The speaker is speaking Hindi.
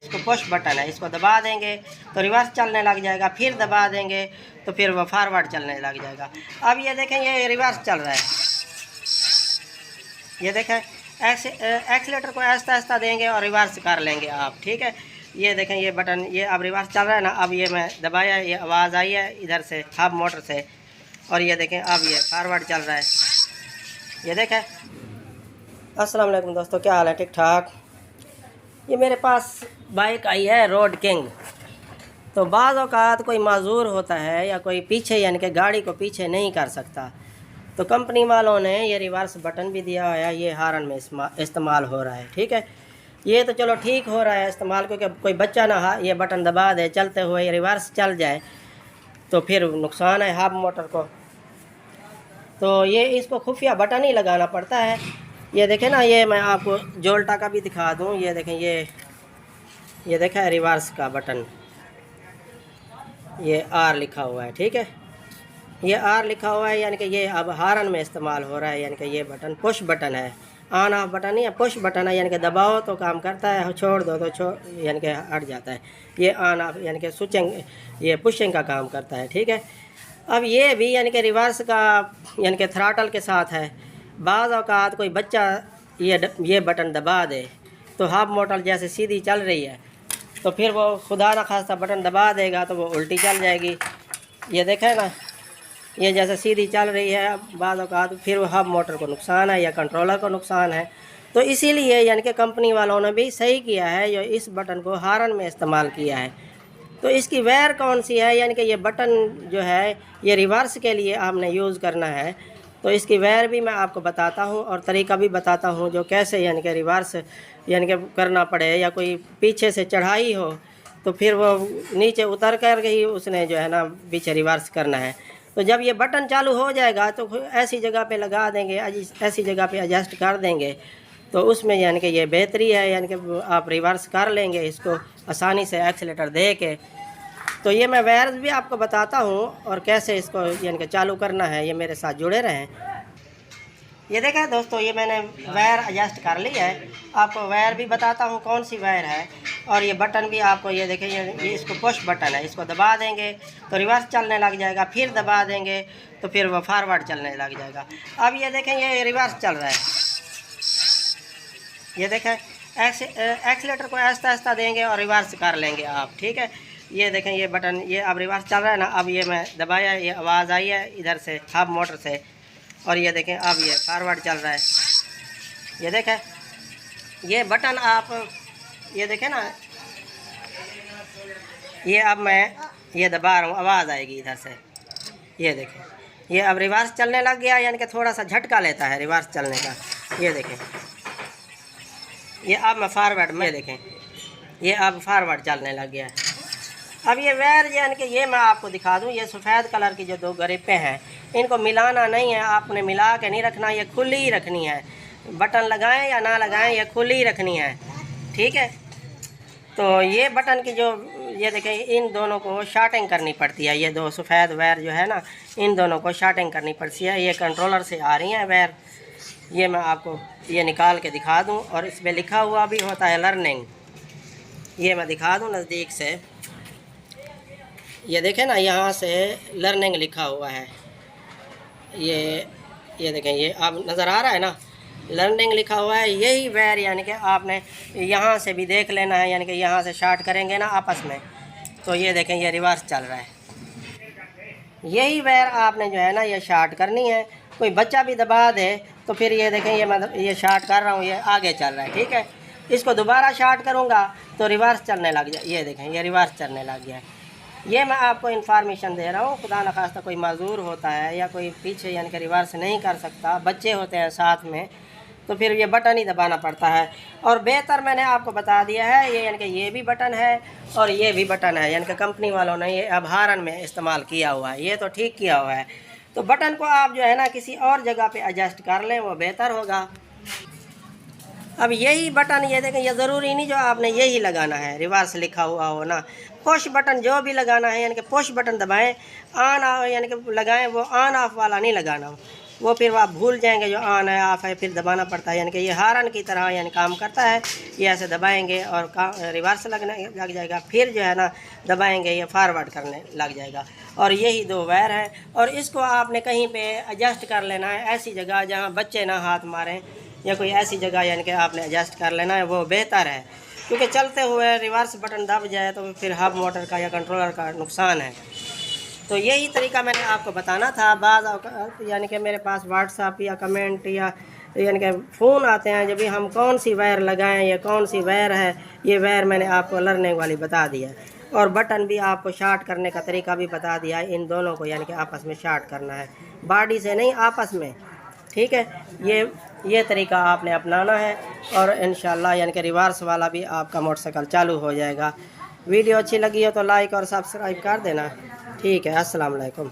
इसको पुश बटन है, इसको दबा देंगे तो रिवर्स चलने लग जाएगा, फिर दबा देंगे तो फिर वो फॉरवर्ड चलने लग जाएगा। अब ये देखें ये रिवर्स चल रहा है, ये देखें एक्सीलेटर को आहिस्ता आहिस्ता देंगे और रिवर्स कर लेंगे आप, ठीक है। ये देखें ये बटन ये अब रिवर्स चल रहा है ना। अब ये मैं दबाया, ये आवाज़ आई है इधर से हब मोटर से, और ये देखें अब ये फॉरवर्ड चल रहा है, ये देखें। अस्सलाम वालेकुम दोस्तों, क्या हाल है? ठीक ठाक। ये मेरे पास बाइक आई है रोड किंग। तो बाज़ औक़ात कोई माजूर होता है या कोई पीछे यानी कि गाड़ी को पीछे नहीं कर सकता, तो कंपनी वालों ने ये रिवर्स बटन भी दिया है, ये हारन में इस्तेमाल हो रहा है, ठीक है। ये तो चलो ठीक हो रहा है इस्तेमाल, क्योंकि कोई बच्चा ना ये बटन दबा दे चलते हुए ये रिवर्स चल जाए तो फिर नुकसान है हब मोटर को। तो ये इसको खुफिया बटन ही लगाना पड़ता है। ये देखें ना, ये मैं आपको जोल्टा का भी दिखा दूँ। ये देखें ये देखा है रिवर्स का बटन, ये आर लिखा हुआ है, ठीक है। ये आर लिखा हुआ है यानी कि ये अब हारन में इस्तेमाल हो रहा है, यानी कि ये बटन पुश बटन है, ऑन ऑफ बटन नहीं है, पुश बटन है, यानी कि दबाओ तो काम करता है, छोड़ दो तो यानी कि हट जाता है। ये ऑन ऑफ यानी कि स्विचिंग, ये पुशिंग का काम करता है, ठीक है। अब ये भी यानी कि रिवर्स का यानी कि थ्रॉटल के साथ है। बाज़ औक़ात कोई बच्चा ये बटन दबा दे तो हब मोटर जैसे सीधी चल रही है तो फिर वो खुदा ना खास्ता बटन दबा देगा तो वो उल्टी चल जाएगी। ये देखें ना, ये जैसे सीधी चल रही है, बाज़ औक़ात फिर वो हब मोटर को नुकसान है या कंट्रोलर को नुकसान है। तो इसीलिए यानी कि कंपनी वालों ने भी सही किया है, जो इस बटन को हारन में इस्तेमाल किया है। तो इसकी वायर कौन सी है, यानी कि ये बटन जो है ये रिवर्स के लिए आपने यूज़ करना है। तो इसकी वायर भी मैं आपको बताता हूँ और तरीका भी बताता हूँ जो कैसे यानी कि रिवर्स यानी कि करना पड़े, या कोई पीछे से चढ़ाई हो तो फिर वो नीचे उतर कर ही उसने जो है ना पीछे रिवर्स करना है। तो जब ये बटन चालू हो जाएगा तो ऐसी जगह पे लगा देंगे, ऐसी जगह पे एडजस्ट कर देंगे तो उसमें यानी कि ये बेहतरी है, यानी कि आप रिवर्स कर लेंगे इसको आसानी से एक्सीलेटर दे के। तो ये मैं वायर्स भी आपको बताता हूँ और कैसे इसको यानी कि चालू करना है, ये मेरे साथ जुड़े रहें। ये देखें दोस्तों, ये मैंने वायर एडजस्ट कर ली है, आपको वायर भी बताता हूँ कौन सी वायर है, और ये बटन भी आपको ये देखें ये इसको पुश बटन है, इसको दबा देंगे तो रिवर्स चलने लग जाएगा, फिर दबा देंगे तो फिर वो फॉरवर्ड चलने लग जाएगा। अब ये देखें ये रिवर्स चल रहा है, ये देखें एक्सीलेटर को आहिस्ता आहिस्ता देंगे और रिवर्स कर लेंगे आप, ठीक है। ये देखें ये बटन ये अब रिवर्स चल रहा है ना। अब ये मैं दबाया, ये आवाज़ आई है इधर से हब मोटर से, और ये देखें अब ये फॉरवर्ड चल रहा है, ये देखें। ये बटन आप ये देखें ना, ये अब मैं ये दबा रहा हूँ, आवाज़ आएगी इधर से, ये देखें ये अब रिवर्स चलने लग गया, यानी कि थोड़ा सा झटका लेता है रिवर्स चलने का। ये देखें ये अब मैं फॉरवर्ड में देखें ये अब फॉरवर्ड चलने लग गया है। अब ये वायर यानी कि ये मैं आपको दिखा दूँ, ये सफ़ेद कलर की जो दो ग्रिपें हैं इनको मिलाना नहीं है, आपने मिला के नहीं रखना, ये खुली ही रखनी है। बटन लगाएं या ना लगाएं ये खुली ही रखनी है, ठीक है। तो ये बटन की जो ये देखें इन दोनों को शार्टिंग करनी पड़ती है, ये दो सफ़ेद वायर जो है ना इन दोनों को शार्टिंग करनी पड़ती है। ये कंट्रोलर से आ रही हैं वायर, ये मैं आपको ये निकाल के दिखा दूँ, और इसमें लिखा हुआ भी होता है लर्निंग, ये मैं दिखा दूँ नज़दीक से। ये देखें ना यहाँ से लर्निंग लिखा हुआ है, ये देखें ये अब नज़र आ रहा है ना, लर्निंग लिखा हुआ है। यही वायर यानी कि आपने यहाँ से भी देख लेना है, यानी कि यहाँ से शार्ट करेंगे ना आपस में तो ये देखें ये रिवर्स चल रहा है। यही वायर आपने जो है ना ये शार्ट करनी है। कोई बच्चा भी दबा दे तो फिर ये देखें ये मतलब ये शार्ट कर रहा हूँ, ये आगे चल रहा है, ठीक है। इसको दोबारा शार्ट करूँगा तो रिवर्स चलने लग जाए, ये देखें ये रिवर्स चलने लग गया है। ये मैं आपको इन्फॉर्मेशन दे रहा हूँ, खुदा न खास्ता कोई माजूर होता है या कोई पीछे यानी कि रिवर्स नहीं कर सकता, बच्चे होते हैं साथ में, तो फिर ये बटन ही दबाना पड़ता है। और बेहतर मैंने आपको बता दिया है, ये यानी कि ये भी बटन है और ये भी बटन है, यानी कि कंपनी वालों ने ये अब हारन में इस्तेमाल किया हुआ है, ये तो ठीक किया हुआ है। तो बटन को आप जो है ना किसी और जगह पे एडजस्ट कर लें, वो बेहतर होगा। अब यही बटन ये देखें, ये ज़रूरी नहीं जो आपने यही लगाना है रिवर्स लिखा हुआ हो ना, पुश बटन जो भी लगाना है यानी कि पुश बटन दबाएं, ऑन ऑफ यानी कि लगाएं, वो ऑन ऑफ वाला नहीं लगाना। वो फिर आप भूल जाएंगे जो ऑन है ऑफ है, फिर दबाना पड़ता है। यानी कि ये हारन की तरह यानी काम करता है। ये ऐसे दबाएंगे और रिवर्स लग जाएगा, फिर जो है ना दबाएंगे ये फॉरवर्ड करने लग जाएगा। और यही 2 वायर हैं। और इसको आपने कहीं पे एडजस्ट कर लेना है, ऐसी जगह जहाँ बच्चे ना हाथ मारें, या कोई ऐसी जगह यानी कि आपने एडजस्ट कर लेना है, वो बेहतर है। क्योंकि चलते हुए रिवर्स बटन दब जाए तो फिर हब मोटर का या कंट्रोलर का नुकसान है। तो यही तरीका मैंने आपको बताना था। बाज़ यानी कि मेरे पास व्हाट्सअप या कमेंट या यानी कि फ़ोन आते हैं, जब भी हम कौन सी वायर लगाएं या कौन सी वायर है, ये वायर मैंने आपको लर्निंग वाली बता दिया। और बटन भी आपको शार्ट करने का तरीका भी बता दिया है। इन दोनों को यानी कि आपस में शार्ट करना है, बॉडी से नहीं, आपस में। ठीक है, ये तरीका आपने अपनाना है और इंशाल्लाह यानी कि रिवर्स वाला भी आपका मोटरसाइकिल चालू हो जाएगा। वीडियो अच्छी लगी हो तो लाइक और सब्सक्राइब कर देना। ठीक है, अस्सलाम वालेकुम।